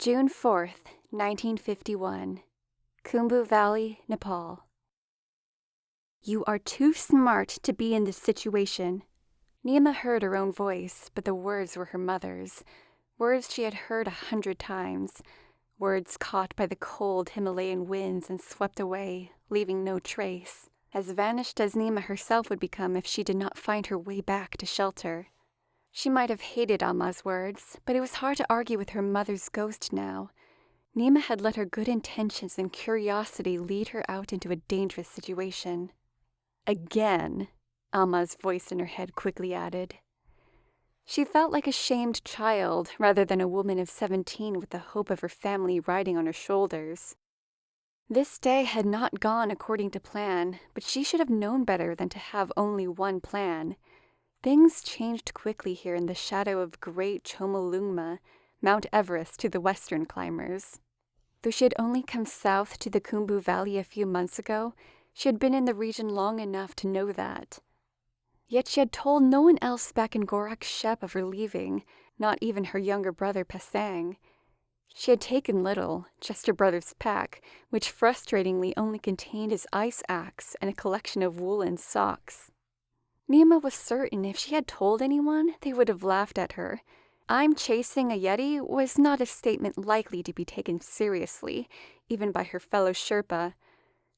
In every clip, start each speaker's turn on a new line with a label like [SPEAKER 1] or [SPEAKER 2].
[SPEAKER 1] June 4th, 1951. Khumbu Valley, Nepal. You are too smart to be in this situation. Nima heard her own voice, but the words were her mother's. Words she had heard 100 times. Words caught by the cold Himalayan winds and swept away, leaving no trace, as vanished as Nima herself would become if she did not find her way back to shelter. She might have hated Amma's words, but it was hard to argue with her mother's ghost now. Nima had let her good intentions and curiosity lead her out into a dangerous situation. Again, Amma's voice in her head quickly added. She felt like a shamed child rather than a woman of 17 with the hope of her family riding on her shoulders. This day had not gone according to plan, but she should have known better than to have only one plan. Things changed quickly here in the shadow of Great Chomolungma, Mount Everest to the Western climbers. Though she had only come south to the Khumbu Valley a few months ago, she had been in the region long enough to know that. Yet she had told no one else back in Gorak Shep of her leaving, not even her younger brother Pasang. She had taken little, just her brother's pack, which frustratingly only contained his ice axe and a collection of woolen socks. Nima was certain if she had told anyone, they would have laughed at her. "I'm chasing a Yeti" was not a statement likely to be taken seriously, even by her fellow Sherpa.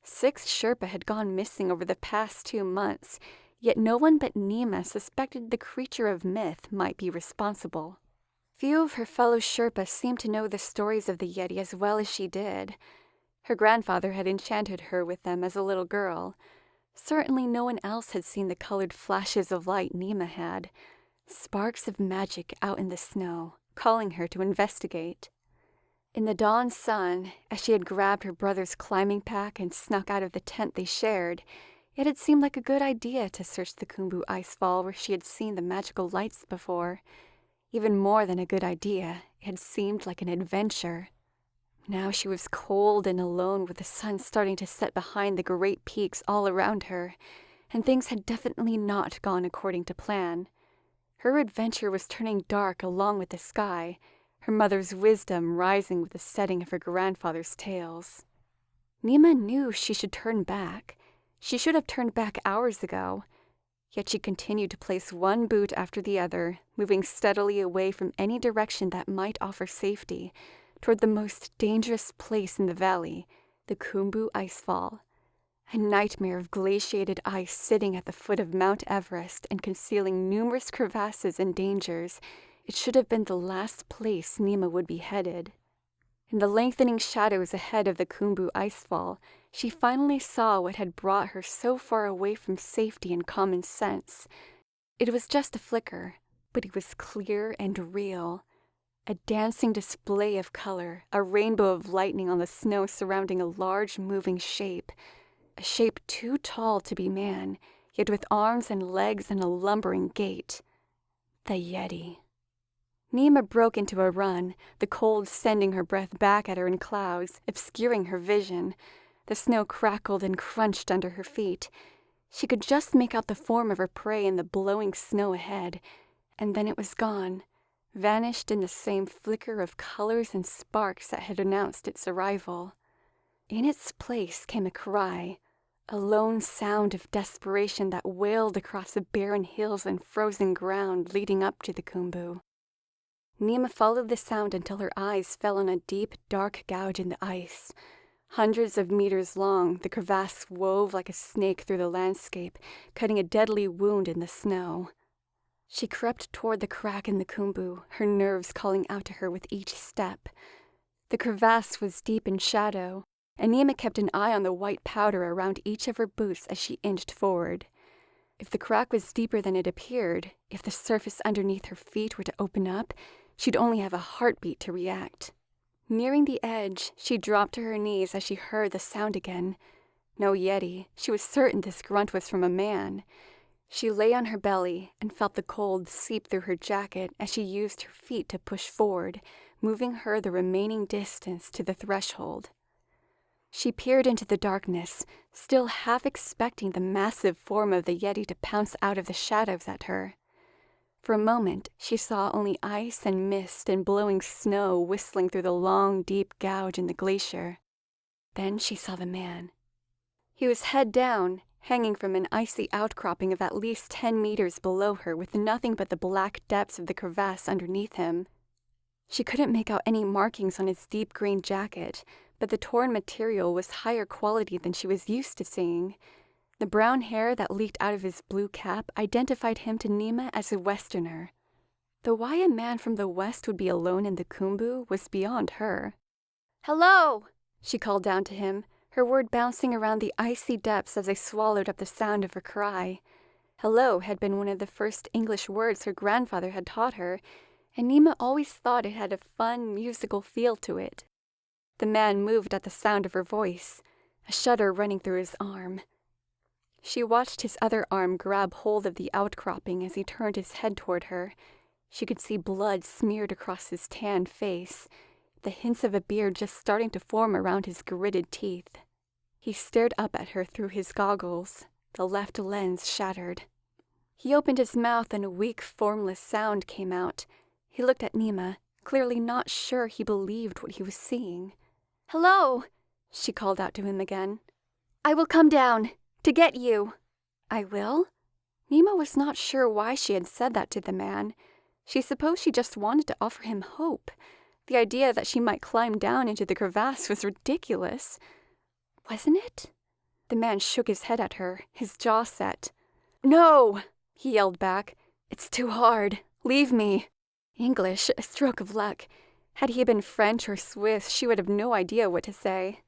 [SPEAKER 1] 6 Sherpa had gone missing over the past 2 months, yet no one but Nima suspected the creature of myth might be responsible. Few of her fellow Sherpas seemed to know the stories of the Yeti as well as she did. Her grandfather had enchanted her with them as a little girl. Certainly no one else had seen the colored flashes of light Nima had, sparks of magic out in the snow, calling her to investigate. In the dawn sun, as she had grabbed her brother's climbing pack and snuck out of the tent they shared, it had seemed like a good idea to search the Khumbu icefall where she had seen the magical lights before. Even more than a good idea, it had seemed like an adventure. Now she was cold and alone with the sun starting to set behind the great peaks all around her, and things had definitely not gone according to plan. Her adventure was turning dark along with the sky, her mother's wisdom rising with the setting of her grandfather's tales. Nima knew she should turn back. She should have turned back hours ago. Yet she continued to place one boot after the other, moving steadily away from any direction that might offer safety, toward the most dangerous place in the valley, the Khumbu Icefall. A nightmare of glaciated ice sitting at the foot of Mount Everest and concealing numerous crevasses and dangers, it should have been the last place Nima would be headed. In the lengthening shadows ahead of the Khumbu Icefall, she finally saw what had brought her so far away from safety and common sense. It was just a flicker, but it was clear and real. A dancing display of color, a rainbow of lightning on the snow surrounding a large moving shape. A shape too tall to be man, yet with arms and legs and a lumbering gait. The Yeti. Nima broke into a run, the cold sending her breath back at her in clouds, obscuring her vision. The snow crackled and crunched under her feet. She could just make out the form of her prey in the blowing snow ahead, and then it was gone, vanished in the same flicker of colors and sparks that had announced its arrival. In its place came a cry, a lone sound of desperation that wailed across the barren hills and frozen ground leading up to the Khumbu. Nima followed the sound until her eyes fell on a deep, dark gouge in the ice. Hundreds of meters long, the crevasse wove like a snake through the landscape, cutting a deadly wound in the snow. She crept toward the crack in the Khumbu, her nerves calling out to her with each step. The crevasse was deep in shadow, and Nima kept an eye on the white powder around each of her boots as she inched forward. If the crack was deeper than it appeared, if the surface underneath her feet were to open up, she'd only have a heartbeat to react. Nearing the edge, she dropped to her knees as she heard the sound again. No Yeti. She was certain this grunt was from a man. She lay on her belly and felt the cold seep through her jacket as she used her feet to push forward, moving her the remaining distance to the threshold. She peered into the darkness, still half expecting the massive form of the Yeti to pounce out of the shadows at her. For a moment, she saw only ice and mist and blowing snow whistling through the long, deep gouge in the glacier. Then she saw the man. He was head down, hanging from an icy outcropping of at least 10 meters below her with nothing but the black depths of the crevasse underneath him. She couldn't make out any markings on his deep green jacket, but the torn material was higher quality than she was used to seeing. The brown hair that leaked out of his blue cap identified him to Nima as a Westerner. Though why a man from the West would be alone in the Khumbu was beyond her. "Hello!" she called down to him, her word bouncing around the icy depths as they swallowed up the sound of her cry. Hello had been one of the first English words her grandfather had taught her, and Nima always thought it had a fun, musical feel to it. The man moved at the sound of her voice, a shudder running through his arm. She watched his other arm grab hold of the outcropping as he turned his head toward her. She could see blood smeared across his tanned face, the hints of a beard just starting to form around his gritted teeth. He stared up at her through his goggles, the left lens shattered. He opened his mouth and a weak, formless sound came out. He looked at Nima, clearly not sure he believed what he was seeing. "Hello," she called out to him again. "I will come down. To get you." "I will?" Nima was not sure why she had said that to the man. She supposed she just wanted to offer him hope. The idea that she might climb down into the crevasse was ridiculous. Wasn't it? The man shook his head at her, his jaw set. "No!" he yelled back. "It's too hard. Leave me." English, a stroke of luck. Had he been French or Swiss, she would have no idea what to say.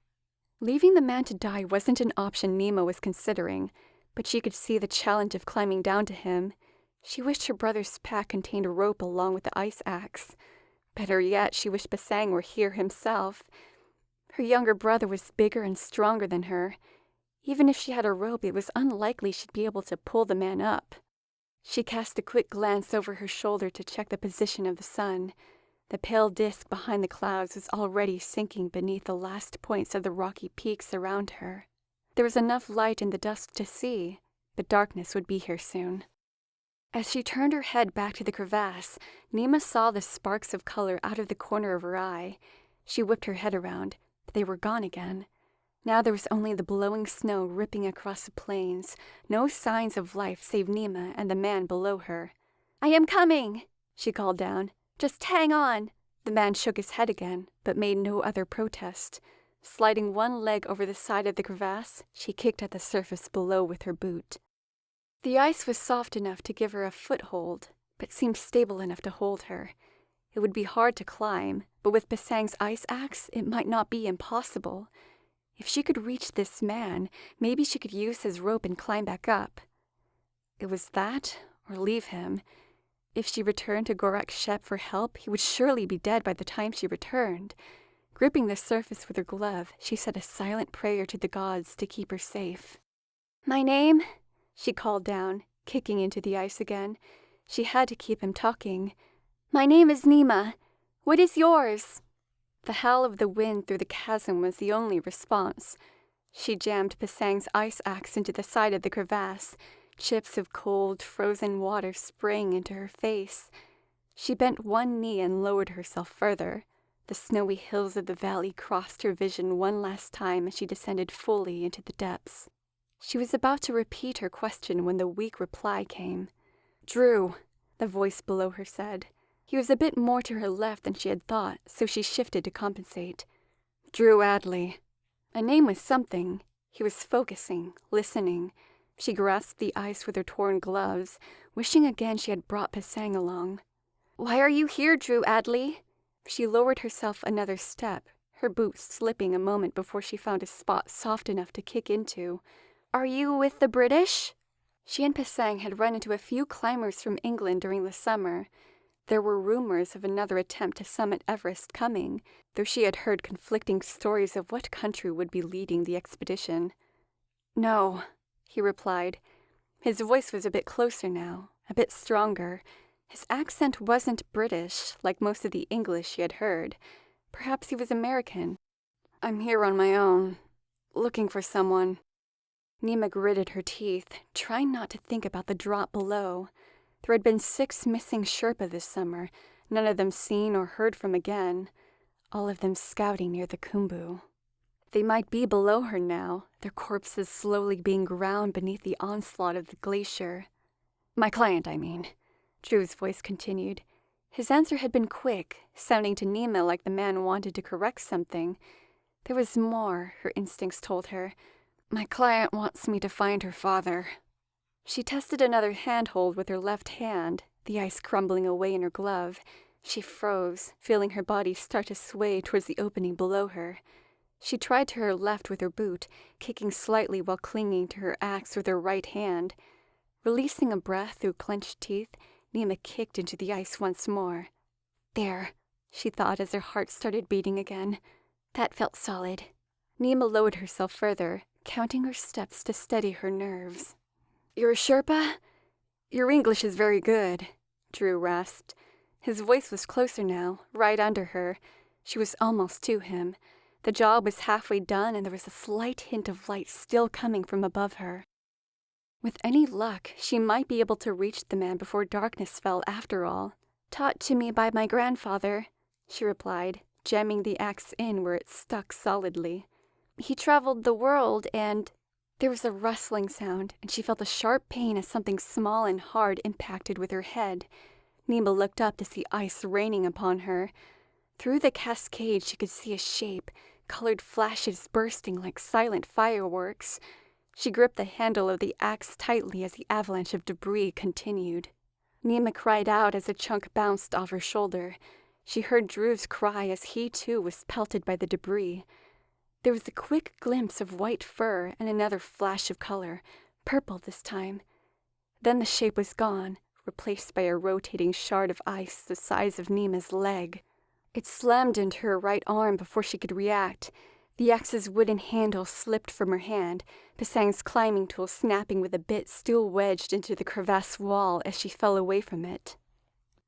[SPEAKER 1] Leaving the man to die wasn't an option Nima was considering, but she could see the challenge of climbing down to him. She wished her brother's pack contained a rope along with the ice axe. Better yet, she wished Basang were here himself. Her younger brother was bigger and stronger than her. Even if she had a rope, it was unlikely she'd be able to pull the man up. She cast a quick glance over her shoulder to check the position of the sun. The pale disk behind the clouds was already sinking beneath the last points of the rocky peaks around her. There was enough light in the dusk to see, but darkness would be here soon. As she turned her head back to the crevasse, Nima saw the sparks of color out of the corner of her eye. She whipped her head around, but they were gone again. Now there was only the blowing snow ripping across the plains, no signs of life save Nima and the man below her. "I am coming," she called down. "Just hang on." The man shook his head again, but made no other protest. Sliding one leg over the side of the crevasse, she kicked at the surface below with her boot. The ice was soft enough to give her a foothold, but seemed stable enough to hold her. It would be hard to climb, but with Basang's ice axe, it might not be impossible. If she could reach this man, maybe she could use his rope and climb back up. It was that, or leave him. If she returned to Gorak Shep for help, he would surely be dead by the time she returned. Gripping the surface with her glove, she said a silent prayer to the gods to keep her safe. "My name?" she called down, kicking into the ice again. She had to keep him talking. "My name is Nima. What is yours?" The howl of the wind through the chasm was the only response. She jammed Basang's ice axe into the side of the crevasse, chips of cold, frozen water spraying into her face. She bent one knee and lowered herself further. The snowy hills of the valley crossed her vision one last time as she descended fully into the depths. She was about to repeat her question when the weak reply came. "Drew," the voice below her said. He was a bit more to her left than she had thought, so she shifted to compensate. "Drew Adley." A name was something. He was focusing, listening. She grasped the ice with her torn gloves, wishing again she had brought Basang along. "Why are you here, Drew Adley?" She lowered herself another step, her boots slipping a moment before she found a spot soft enough to kick into. "Are you with the British?" She and Basang had run into a few climbers from England during the summer. There were rumors of another attempt to summit Everest coming, though she had heard conflicting stories of what country would be leading the expedition. "No," he replied. His voice was a bit closer now, a bit stronger. His accent wasn't British, like most of the English she had heard. Perhaps he was American. "I'm here on my own, looking for someone." Nima gritted her teeth, trying not to think about the drop below. There had been 6 missing Sherpa this summer, none of them seen or heard from again, all of them scouting near the Khumbu. They might be below her now, their corpses slowly being ground beneath the onslaught of the glacier. "My client, I mean," Drew's voice continued. His answer had been quick, sounding to Nima like the man wanted to correct something. There was more, her instincts told her. "My client wants me to find her father." She tested another handhold with her left hand, the ice crumbling away in her glove. She froze, feeling her body start to sway towards the opening below her. She tried to her left with her boot, kicking slightly while clinging to her axe with her right hand. Releasing a breath through clenched teeth, Nima kicked into the ice once more. "There," she thought as her heart started beating again. That felt solid. Nima lowered herself further, counting her steps to steady her nerves. "You're a Sherpa? Your English is very good," Drew rasped. His voice was closer now, right under her. She was almost to him. The job was halfway done, and there was a slight hint of light still coming from above her. With any luck, she might be able to reach the man before darkness fell after all. "Taught to me by my grandfather," she replied, jamming the axe in where it stuck solidly. "He traveled the world and—" There was a rustling sound, and she felt a sharp pain as something small and hard impacted with her head. Nima looked up to see ice raining upon her. Through the cascade she could see a shape, colored flashes bursting like silent fireworks. She gripped the handle of the axe tightly as the avalanche of debris continued. Nima cried out as a chunk bounced off her shoulder. She heard Drew's cry as he too was pelted by the debris. There was a quick glimpse of white fur and another flash of color, purple this time. Then the shape was gone, replaced by a rotating shard of ice the size of Nima's leg. It slammed into her right arm before she could react. The axe's wooden handle slipped from her hand, Pasang's climbing tool snapping with a bit still wedged into the crevasse wall as she fell away from it.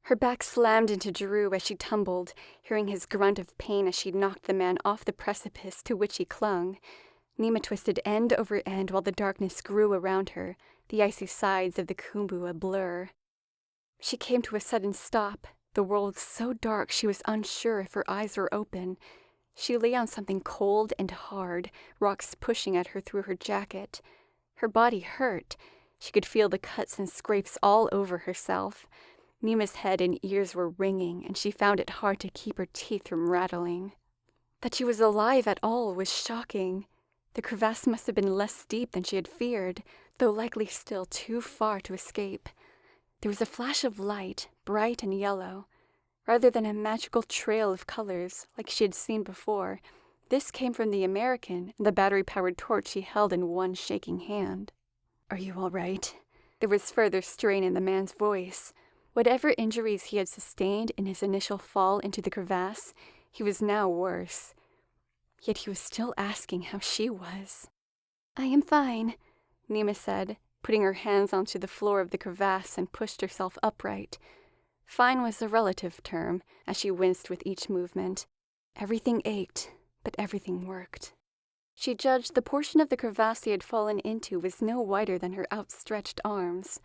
[SPEAKER 1] Her back slammed into Drew as she tumbled, hearing his grunt of pain as she knocked the man off the precipice to which he clung. Nima twisted end over end while the darkness grew around her, the icy sides of the Khumbu a blur. She came to a sudden stop, the world so dark she was unsure if her eyes were open. She lay on something cold and hard, rocks pushing at her through her jacket. Her body hurt. She could feel the cuts and scrapes all over herself. Nima's head and ears were ringing, and she found it hard to keep her teeth from rattling. That she was alive at all was shocking. The crevasse must have been less steep than she had feared, though likely still too far to escape. There was a flash of light, bright and yellow. Rather than a magical trail of colors, like she had seen before, this came from the American and the battery-powered torch she held in one shaking hand. "Are you all right?" There was further strain in the man's voice. Whatever injuries he had sustained in his initial fall into the crevasse, he was now worse. Yet he was still asking how she was. "I am fine," Nima said, putting her hands onto the floor of the crevasse and pushed herself upright. Fine was a relative term, as she winced with each movement. Everything ached, but everything worked. She judged the portion of the crevasse he had fallen into was no wider than her outstretched arms.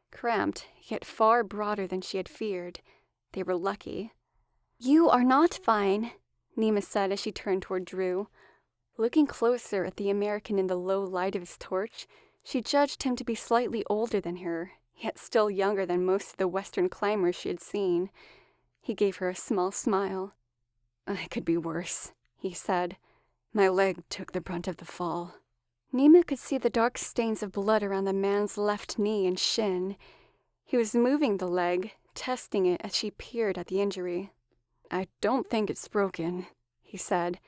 [SPEAKER 1] Cramped, yet far broader than she had feared. They were lucky. "You are not fine," Nima said as she turned toward Drew. Looking closer at the American in the low light of his torch, she judged him to be slightly older than her, yet still younger than most of the Western climbers she had seen. He gave her a small smile. "I could be worse," he said. "My leg took the brunt of the fall." Nima could see the dark stains of blood around the man's left knee and shin. He was moving the leg, testing it as she peered at the injury. "I don't think it's broken," he said.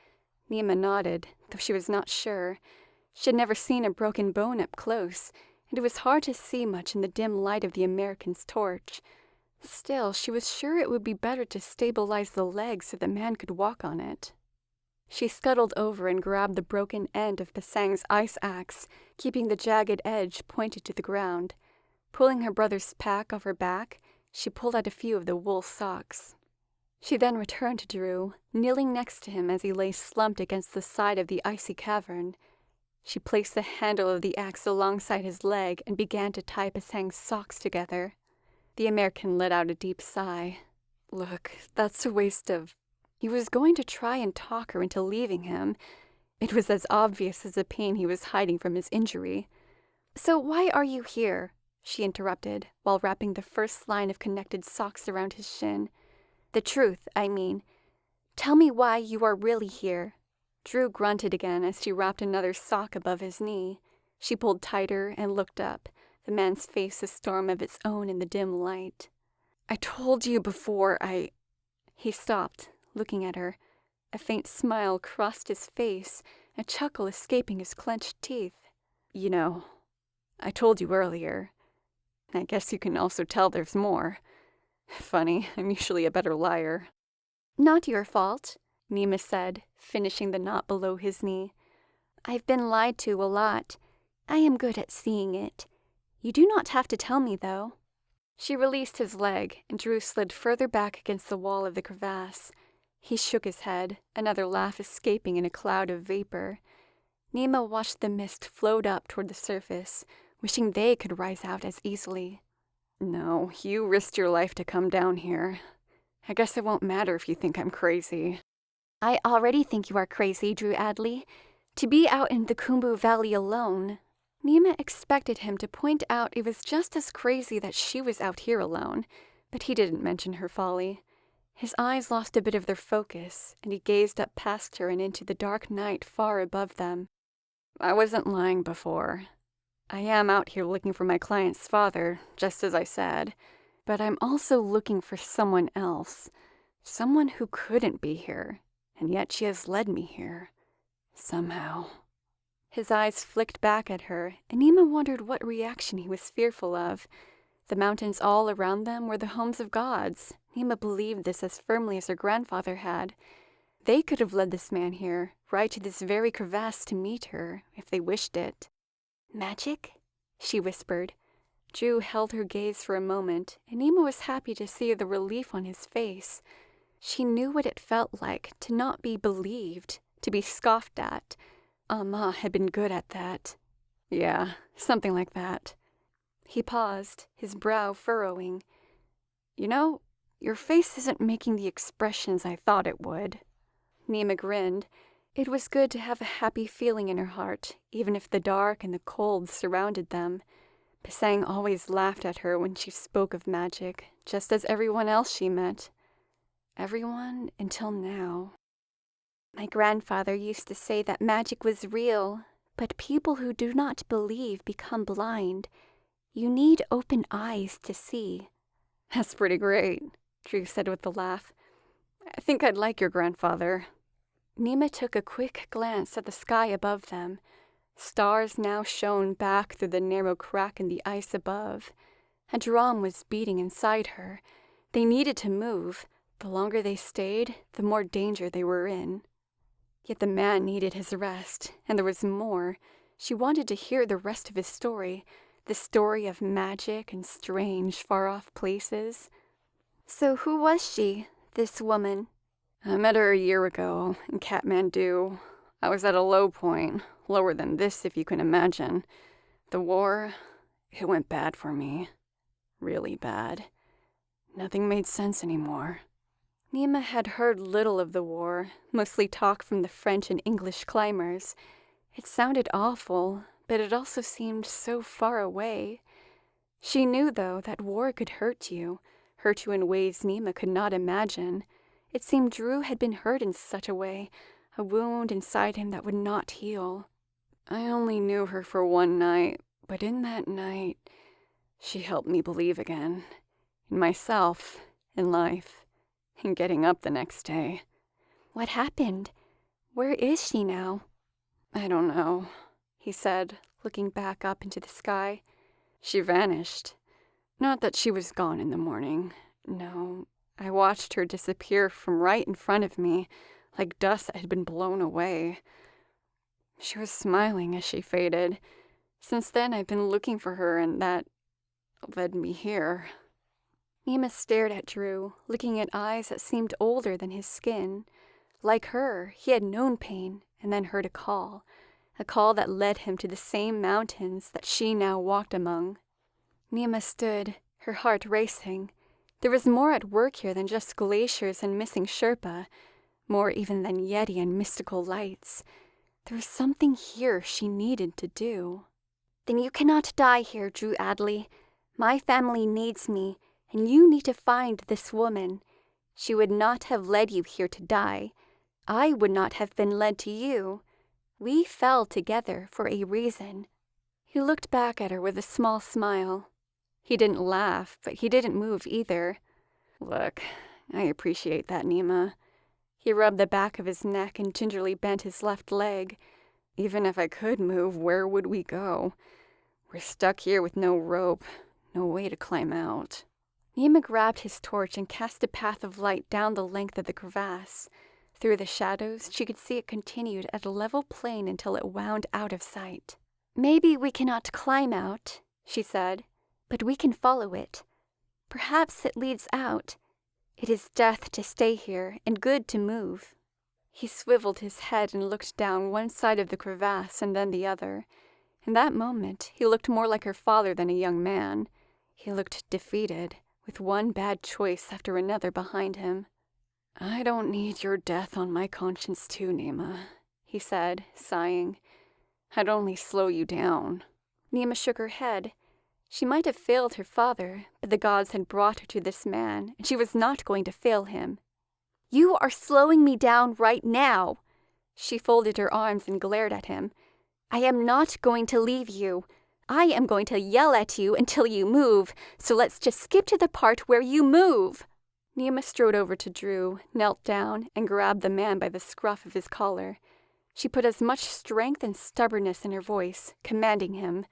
[SPEAKER 1] Nima nodded, though she was not sure. She had never seen a broken bone up close, and it was hard to see much in the dim light of the American's torch. Still, she was sure it would be better to stabilize the leg so the man could walk on it. She scuttled over and grabbed the broken end of Pasang's ice axe, keeping the jagged edge pointed to the ground. Pulling her brother's pack off her back, she pulled out a few of the wool socks. She then returned to Drew, kneeling next to him as he lay slumped against the side of the icy cavern. She placed the handle of the axe alongside his leg and began to tie Pasang's socks together. The American let out a deep sigh. Look, that's a waste of... He was going to try and talk her into leaving him. It was as obvious as the pain he was hiding from his injury. So why are you here? She interrupted, while wrapping the first line of connected socks around his shin. The truth, I mean. Tell me why you are really here. Drew grunted again as she wrapped another sock above his knee. She pulled tighter and looked up, the man's face a storm of its own in the dim light. I told you before He stopped, looking at her. A faint smile crossed his face, a chuckle escaping his clenched teeth. You know, I told you earlier. I guess you can also tell there's more. Funny, I'm usually a better liar. Not your fault, Nima said, finishing the knot below his knee. I've been lied to a lot. I am good at seeing it. You do not have to tell me, though. She released his leg, and Drew slid further back against the wall of the crevasse. He shook his head, another laugh escaping in a cloud of vapor. Nima watched the mist float up toward the surface, wishing they could rise out as easily. No, you risked your life to come down here. I guess it won't matter if you think I'm crazy. I already think you are crazy, Drew Adley. To be out in the Khumbu Valley alone. Nima expected him to point out it was just as crazy that she was out here alone, but he didn't mention her folly. His eyes lost a bit of their focus, and he gazed up past her and into the dark night far above them. I wasn't lying before. I am out here looking for my client's father, just as I said, but I'm also looking for someone else, someone who couldn't be here, and yet she has led me here, somehow. His eyes flicked back at her, and Nima wondered what reaction he was fearful of. The mountains all around them were the homes of gods. Nima believed this as firmly as her grandfather had. They could have led this man here, right to this very crevasse to meet her, if they wished it. Magic? She whispered. Drew held her gaze for a moment, and Nima was happy to see the relief on his face. She knew what it felt like to not be believed, to be scoffed at. Ma had been good at that. Yeah, something like that. He paused, his brow furrowing. You know, your face isn't making the expressions I thought it would. Nima grinned. It was good to have a happy feeling in her heart, even if the dark and the cold surrounded them. Pisang always laughed at her when she spoke of magic, just as everyone else she met. Everyone until now. My grandfather used to say that magic was real, but people who do not believe become blind. You need open eyes to see. That's pretty great, Drew said with a laugh. I think I'd like your grandfather. Nima took a quick glance at the sky above them. Stars now shone back through the narrow crack in the ice above. A drum was beating inside her. They needed to move. The longer they stayed, the more danger they were in. Yet the man needed his rest, and there was more. She wanted to hear the rest of his story, the story of magic and strange, far-off places. So who was she, this woman? I met her a year ago in Kathmandu. I was at a low point, lower than this if you can imagine. The war, it went bad for me. Really bad. Nothing made sense anymore. Nima had heard little of the war, mostly talk from the French and English climbers. It sounded awful, but it also seemed so far away. She knew, though, that war could hurt you in ways Nima could not imagine. It seemed Drew had been hurt in such a way, a wound inside him that would not heal. I only knew her for one night, but in that night, she helped me believe again. In myself, in life, in getting up the next day. What happened? Where is she now? I don't know, he said, looking back up into the sky. She vanished. Not that she was gone in the morning. No, I watched her disappear from right in front of me, like dust that had been blown away. She was smiling as she faded. Since then, I've been looking for her, and that led me here. Nima stared at Drew, looking at eyes that seemed older than his skin. Like her, he had known pain, and then heard a call that led him to the same mountains that she now walked among. Nima stood, her heart racing. There was more at work here than just glaciers and missing Sherpa, more even than Yeti and mystical lights. There was something here she needed to do. "Then you cannot die here, Drew Adley. My family needs me, and you need to find this woman. She would not have led you here to die. I would not have been led to you. We fell together for a reason." He looked back at her with a small smile. He didn't laugh, but he didn't move either. "Look, I appreciate that, Nima." He rubbed the back of his neck and gingerly bent his left leg. "Even if I could move, where would we go? We're stuck here with no rope, no way to climb out." Nima grabbed his torch and cast a path of light down the length of the crevasse. Through the shadows, she could see it continued at a level plane until it wound out of sight. "Maybe we cannot climb out," she said, "but we can follow it. Perhaps it leads out. It is death to stay here and good to move." He swiveled his head and looked down one side of the crevasse and then the other. In that moment, he looked more like her father than a young man. He looked defeated, with one bad choice after another behind him. "I don't need your death on my conscience too, Nima," he said, sighing. "I'd only slow you down." Nima shook her head. She might have failed her father, but the gods had brought her to this man, and she was not going to fail him. "You are slowing me down right now." She folded her arms and glared at him. "I am not going to leave you. I am going to yell at you until you move, so let's just skip to the part where you move." Nima strode over to Drew, knelt down, and grabbed the man by the scruff of his collar. She put as much strength and stubbornness in her voice, commanding him,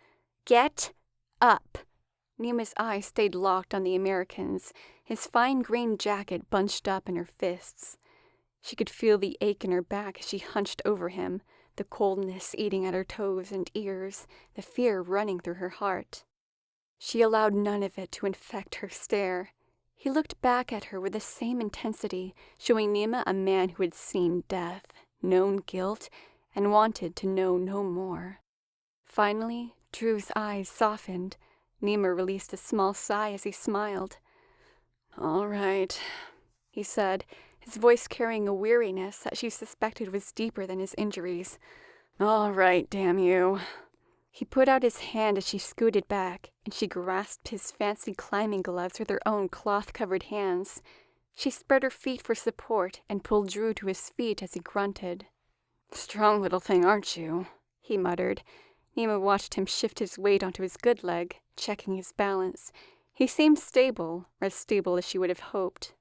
[SPEAKER 1] "Get up." Nima's eyes stayed locked on the American's, his fine green jacket bunched up in her fists. She could feel the ache in her back as she hunched over him, the coldness eating at her toes and ears, the fear running through her heart. She allowed none of it to infect her stare. He looked back at her with the same intensity, showing Nima a man who had seen death, known guilt, and wanted to know no more. Finally, Drew's eyes softened. Nima released a small sigh as he smiled. "All right," he said, his voice carrying a weariness that she suspected was deeper than his injuries. "All right, damn you." He put out his hand as she scooted back, and she grasped his fancy climbing gloves with her own cloth-covered hands. She spread her feet for support and pulled Drew to his feet as he grunted. "Strong little thing, aren't you?" he muttered. Nima watched him shift his weight onto his good leg, checking his balance. He seemed stable, as stable as she would have hoped.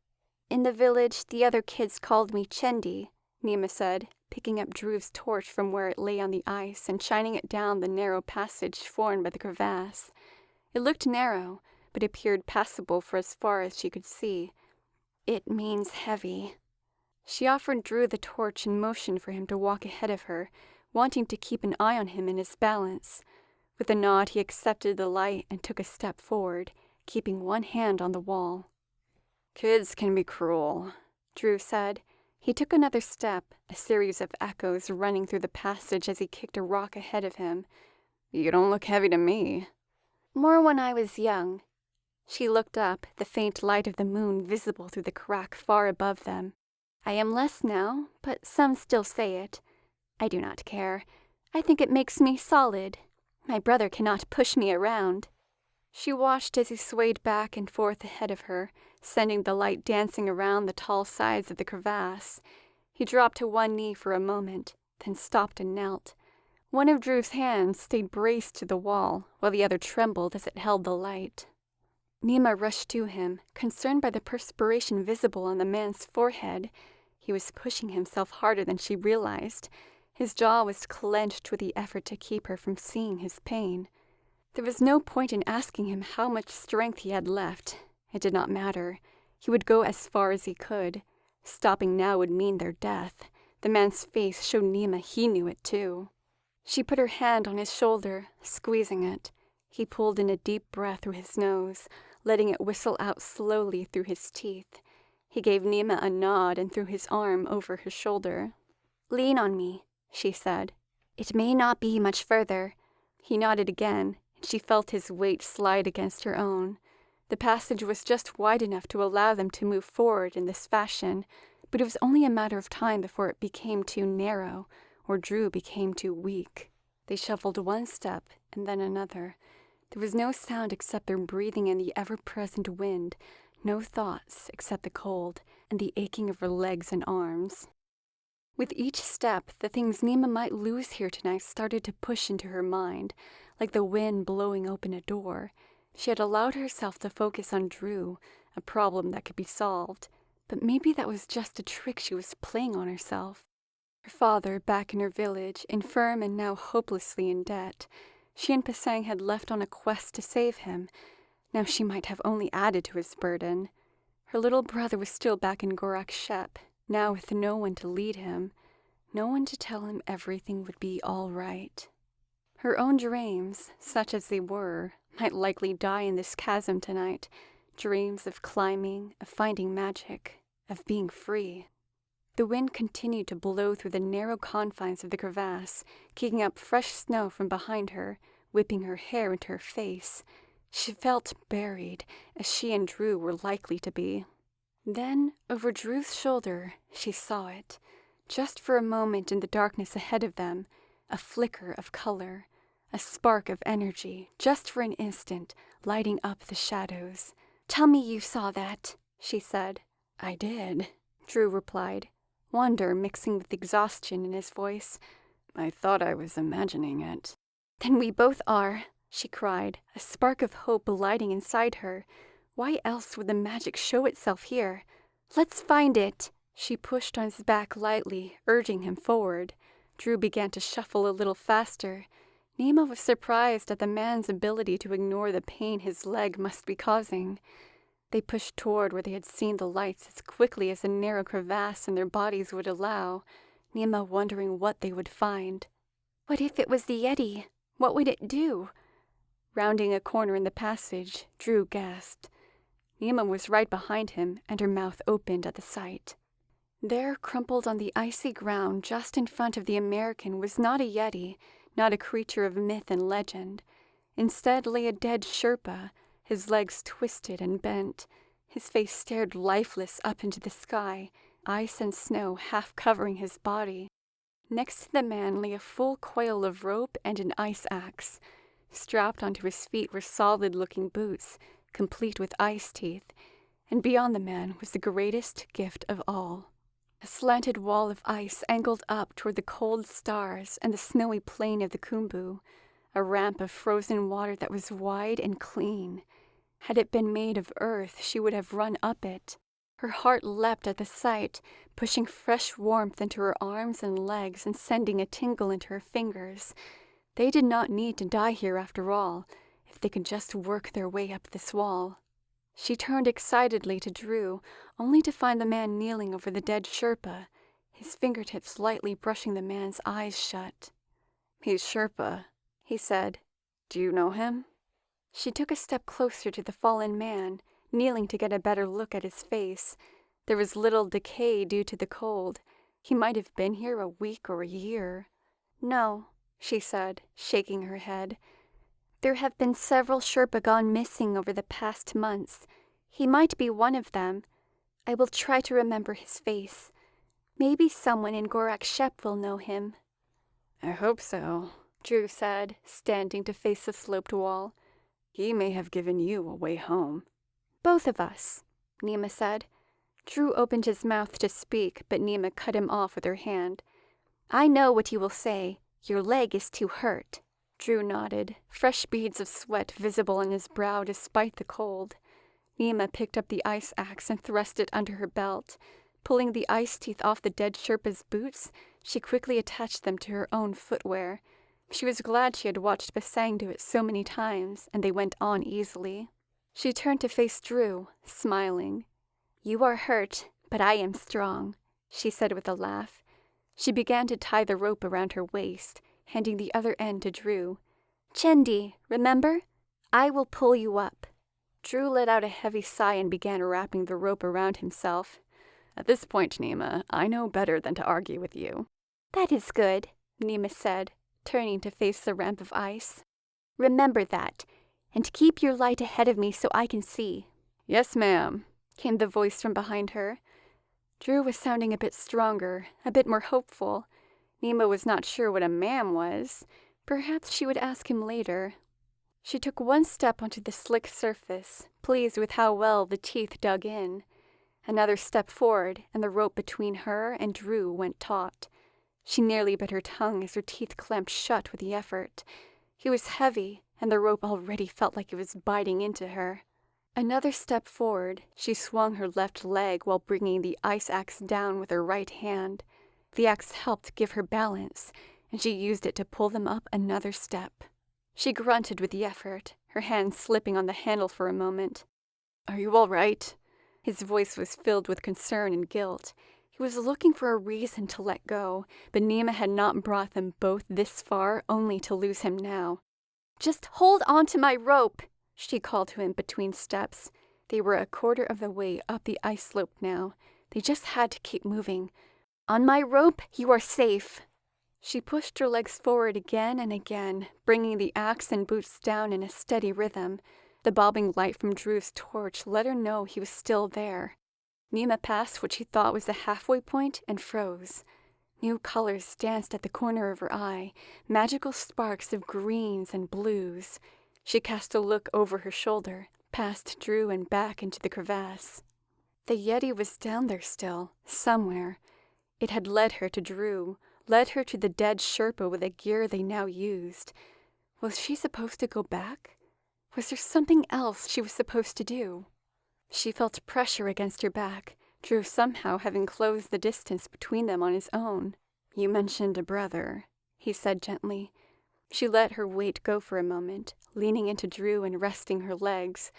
[SPEAKER 1] "In the village, the other kids called me Chendi," Nima said, picking up Drew's torch from where it lay on the ice and shining it down the narrow passage formed by the crevasse. It looked narrow, but appeared passable for as far as she could see. "It means heavy." She offered Drew the torch and motioned for him to walk ahead of her, wanting to keep an eye on him and his balance. With a nod, he accepted the light and took a step forward, keeping one hand on the wall. "Kids can be cruel," Drew said. He took another step, a series of echoes running through the passage as he kicked a rock ahead of him. "You don't look heavy to me." "More when I was young." She looked up, the faint light of the moon visible through the crack far above them. "I am less now, but some still say it. I do not care. I think it makes me solid. My brother cannot push me around." She watched as he swayed back and forth ahead of her, sending the light dancing around the tall sides of the crevasse. He dropped to one knee for a moment, then stopped and knelt. One of Drew's hands stayed braced to the wall, while the other trembled as it held the light. Nima rushed to him, concerned by the perspiration visible on the man's forehead. He was pushing himself harder than she realized. His jaw was clenched with the effort to keep her from seeing his pain. There was no point in asking him how much strength he had left. It did not matter. He would go as far as he could. Stopping now would mean their death. The man's face showed Nima he knew it too. She put her hand on his shoulder, squeezing it. He pulled in a deep breath through his nose, letting it whistle out slowly through his teeth. He gave Nima a nod and threw his arm over her shoulder. "Lean on me," she said. "It may not be much further." He nodded again, and she felt his weight slide against her own. The passage was just wide enough to allow them to move forward in this fashion, but it was only a matter of time before it became too narrow, or Drew became too weak. They shuffled one step and then another. There was no sound except their breathing and the ever-present wind, no thoughts except the cold and the aching of her legs and arms. With each step, the things Nima might lose here tonight started to push into her mind, like the wind blowing open a door. She had allowed herself to focus on Drew, a problem that could be solved, but maybe that was just a trick she was playing on herself. Her father, back in her village, infirm and now hopelessly in debt. She and Pasang had left on a quest to save him. Now she might have only added to his burden. Her little brother was still back in Gorak Shep, now with no one to lead him, no one to tell him everything would be all right. Her own dreams, such as they were, might likely die in this chasm tonight. Dreams of climbing, of finding magic, of being free. The wind continued to blow through the narrow confines of the crevasse, kicking up fresh snow from behind her, whipping her hair into her face. She felt buried, as she and Drew were likely to be. Then, over Drew's shoulder, she saw it. Just for a moment in the darkness ahead of them, a flicker of color, a spark of energy, just for an instant, lighting up the shadows. "Tell me you saw that," she said. "I did," Drew replied, wonder mixing with exhaustion in his voice. "I thought I was imagining it." "Then we both are," she cried, a spark of hope lighting inside her. Why else would the magic show itself here? "Let's find it." She pushed on his back lightly, urging him forward. Drew began to shuffle a little faster. Nima was surprised at the man's ability to ignore the pain his leg must be causing. They pushed toward where they had seen the lights as quickly as the narrow crevasse in their bodies would allow, Nima wondering what they would find. What if it was the Yeti? What would it do? Rounding a corner in the passage, Drew gasped. Nima was right behind him, and her mouth opened at the sight. There, crumpled on the icy ground just in front of the American, was not a Yeti, not a creature of myth and legend. Instead lay a dead Sherpa, his legs twisted and bent. His face stared lifeless up into the sky, ice and snow half covering his body. Next to the man lay a full coil of rope and an ice axe. Strapped onto his feet were solid-looking boots, complete with ice teeth, and beyond the man was the greatest gift of all. A slanted wall of ice angled up toward the cold stars and the snowy plain of the Khumbu, a ramp of frozen water that was wide and clean. Had it been made of earth, she would have run up it. Her heart leapt at the sight, pushing fresh warmth into her arms and legs and sending a tingle into her fingers. They did not need to die here after all, if they could just work their way up this wall. She turned excitedly to Drew, only to find the man kneeling over the dead Sherpa, his fingertips lightly brushing the man's eyes shut. "He's Sherpa," he said. "Do you know him?" She took a step closer to the fallen man, kneeling to get a better look at his face. There was little decay due to the cold. He might have been here a week or a year. "No," she said, shaking her head. "There have been several Sherpa gone missing over the past months. He might be one of them. I will try to remember his face. Maybe someone in Gorak Shep will know him." "I hope so," Drew said, standing to face the sloped wall. "He may have given you a way home." "Both of us," Nima said. Drew opened his mouth to speak, but Nima cut him off with her hand. "I know what you will say. Your leg is too hurt." Drew nodded, fresh beads of sweat visible on his brow despite the cold. Nima picked up the ice axe and thrust it under her belt. Pulling the ice teeth off the dead Sherpa's boots, she quickly attached them to her own footwear. She was glad she had watched Pasang do it so many times, and they went on easily. She turned to face Drew, smiling. "You are hurt, but I am strong," she said with a laugh. She began to tie the rope around her waist, handing the other end to Drew. "Chendi, remember? I will pull you up." Drew let out a heavy sigh and began wrapping the rope around himself. "At this point, Nima, I know better than to argue with you." "That is good," Nima said, turning to face the ramp of ice. "Remember that, and keep your light ahead of me so I can see." "Yes, ma'am," came the voice from behind her. Drew was sounding a bit stronger, a bit more hopeful. Nima was not sure what a ma'am was. Perhaps she would ask him later. She took one step onto the slick surface, pleased with how well the teeth dug in. Another step forward, and the rope between her and Drew went taut. She nearly bit her tongue as her teeth clamped shut with the effort. He was heavy, and the rope already felt like it was biting into her. Another step forward, she swung her left leg while bringing the ice axe down with her right hand. The axe helped give her balance, and she used it to pull them up another step. She grunted with the effort, her hand slipping on the handle for a moment. "Are you all right?" His voice was filled with concern and guilt. He was looking for a reason to let go, but Nima had not brought them both this far only to lose him now. "Just hold on to my rope," she called to him between steps. They were a quarter of the way up the ice slope now. They just had to keep moving. "On my rope, you are safe." She pushed her legs forward again and again, bringing the axe and boots down in a steady rhythm. The bobbing light from Drew's torch let her know he was still there. Nima passed what she thought was the halfway point and froze. New colors danced at the corner of her eye, magical sparks of greens and blues. She cast a look over her shoulder, past Drew and back into the crevasse. The Yeti was down there still, somewhere. It had led her to Drew, led her to the dead Sherpa with the gear they now used. Was she supposed to go back? Was there something else she was supposed to do? She felt pressure against her back, Drew somehow having closed the distance between them on his own. "You mentioned a brother," he said gently. She let her weight go for a moment, leaning into Drew and resting her legs.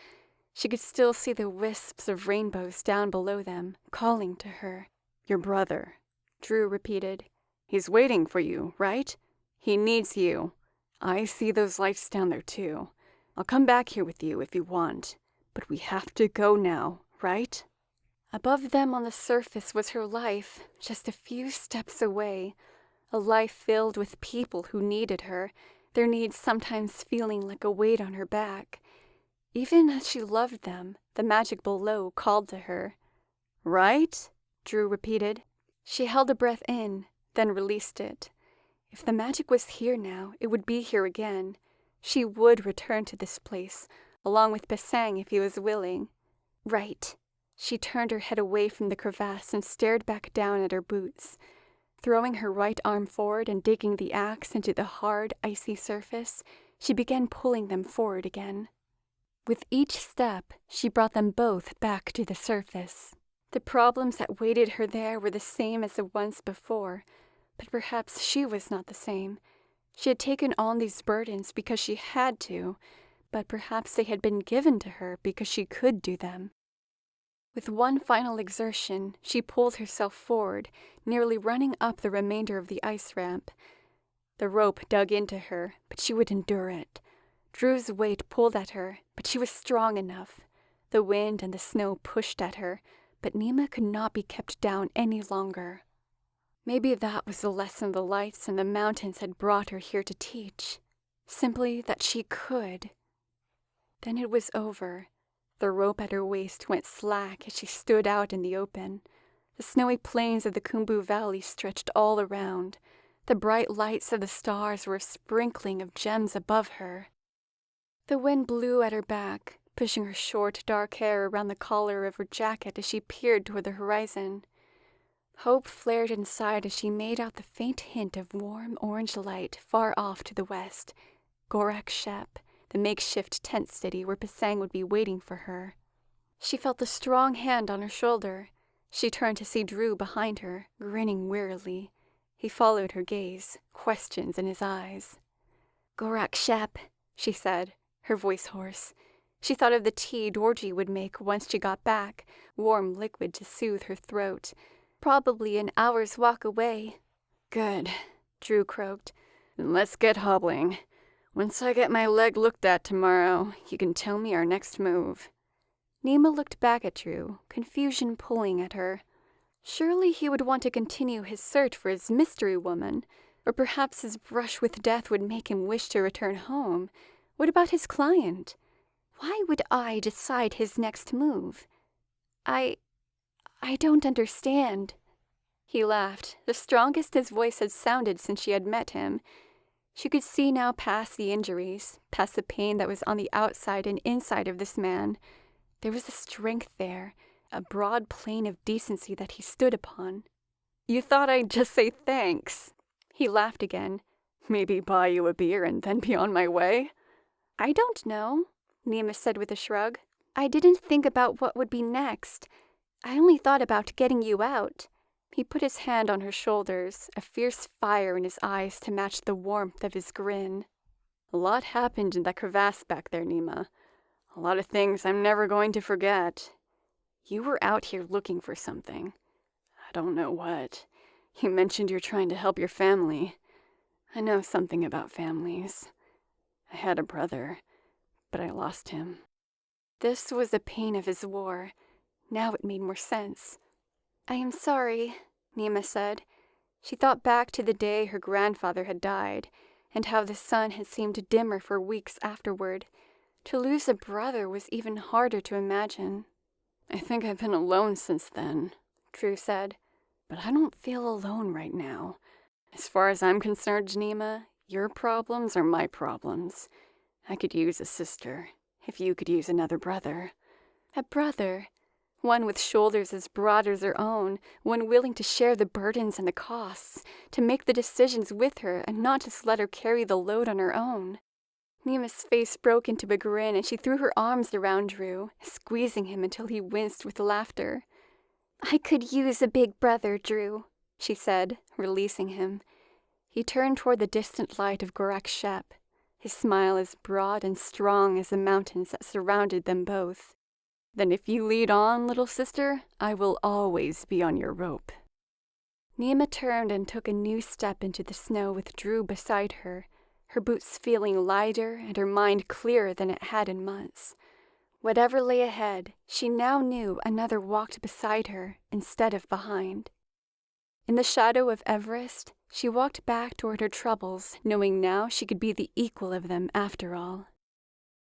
[SPEAKER 1] She could still see the wisps of rainbows down below them, calling to her. "Your brother," Drew repeated. "He's waiting for you, right? He needs you. I see those lights down there too. I'll come back here with you if you want. But we have to go now, right?" Above them on the surface was her life, just a few steps away. A life filled with people who needed her, their needs sometimes feeling like a weight on her back. Even as she loved them, the magic below called to her. "Right?" Drew repeated. She held a breath in, then released it. If the magic was here now, it would be here again. She would return to this place, along with Basang if he was willing. Right. She turned her head away from the crevasse and stared back down at her boots. Throwing her right arm forward and digging the axe into the hard, icy surface, she began pulling them forward again. With each step, she brought them both back to the surface. The problems that waited her there were the same as the ones before, but perhaps she was not the same. She had taken on these burdens because she had to, but perhaps they had been given to her because she could do them. With one final exertion, she pulled herself forward, nearly running up the remainder of the ice ramp. The rope dug into her, but she would endure it. Drew's weight pulled at her, but she was strong enough. The wind and the snow pushed at her, but Nima could not be kept down any longer. Maybe that was the lesson the lights and the mountains had brought her here to teach. Simply that she could. Then it was over. The rope at her waist went slack as she stood out in the open. The snowy plains of the Khumbu Valley stretched all around. The bright lights of the stars were a sprinkling of gems above her. The wind blew at her back, pushing her short, dark hair around the collar of her jacket as she peered toward the horizon. Hope flared inside as she made out the faint hint of warm orange light far off to the west. Gorak Shep, the makeshift tent city where Pasang would be waiting for her. She felt a strong hand on her shoulder. She turned to see Drew behind her, grinning wearily. He followed her gaze, questions in his eyes. "Gorak Shep," she said, her voice hoarse. She thought of the tea Dorji would make once she got back, warm liquid to soothe her throat. Probably an hour's walk away. "Good," Drew croaked. "Then let's get hobbling. Once I get my leg looked at tomorrow, you can tell me our next move." Nima looked back at Drew, confusion pulling at her. Surely he would want to continue his search for his mystery woman, or perhaps his brush with death would make him wish to return home. What about his client? Why would I decide his next move? I don't understand. He laughed, the strongest his voice had sounded since she had met him. She could see now past the injuries, past the pain that was on the outside and inside of this man. There was a strength there, a broad plane of decency that he stood upon. You thought I'd just say thanks. He laughed again. Maybe buy you a beer and then be on my way? I don't know, Nima said with a shrug. I didn't think about what would be next. I only thought about getting you out. He put his hand on her shoulders, a fierce fire in his eyes to match the warmth of his grin. A lot happened in that crevasse back there, Nima. A lot of things I'm never going to forget. You were out here looking for something. I don't know what. You mentioned you're trying to help your family. I know something about families. I had a brother, but I lost him. This was the pain of his war. Now it made more sense. I am sorry, Nima said. She thought back to the day her grandfather had died, and how the sun had seemed dimmer for weeks afterward. To lose a brother was even harder to imagine. I think I've been alone since then, Drew said. But I don't feel alone right now. As far as I'm concerned, Nima, your problems are my problems. I could use a sister, if you could use another brother. A brother? One with shoulders as broad as her own, one willing to share the burdens and the costs, to make the decisions with her and not just let her carry the load on her own. Nima's face broke into a grin and she threw her arms around Drew, squeezing him until he winced with laughter. I could use a big brother, Drew, she said, releasing him. He turned toward the distant light of Gorak Shep, his smile as broad and strong as the mountains that surrounded them both. Then if you lead on, little sister, I will always be on your rope. Nima turned and took a new step into the snow with Drew beside her, her boots feeling lighter and her mind clearer than it had in months. Whatever lay ahead, she now knew another walked beside her instead of behind. In the shadow of Everest, she walked back toward her troubles, knowing now she could be the equal of them after all.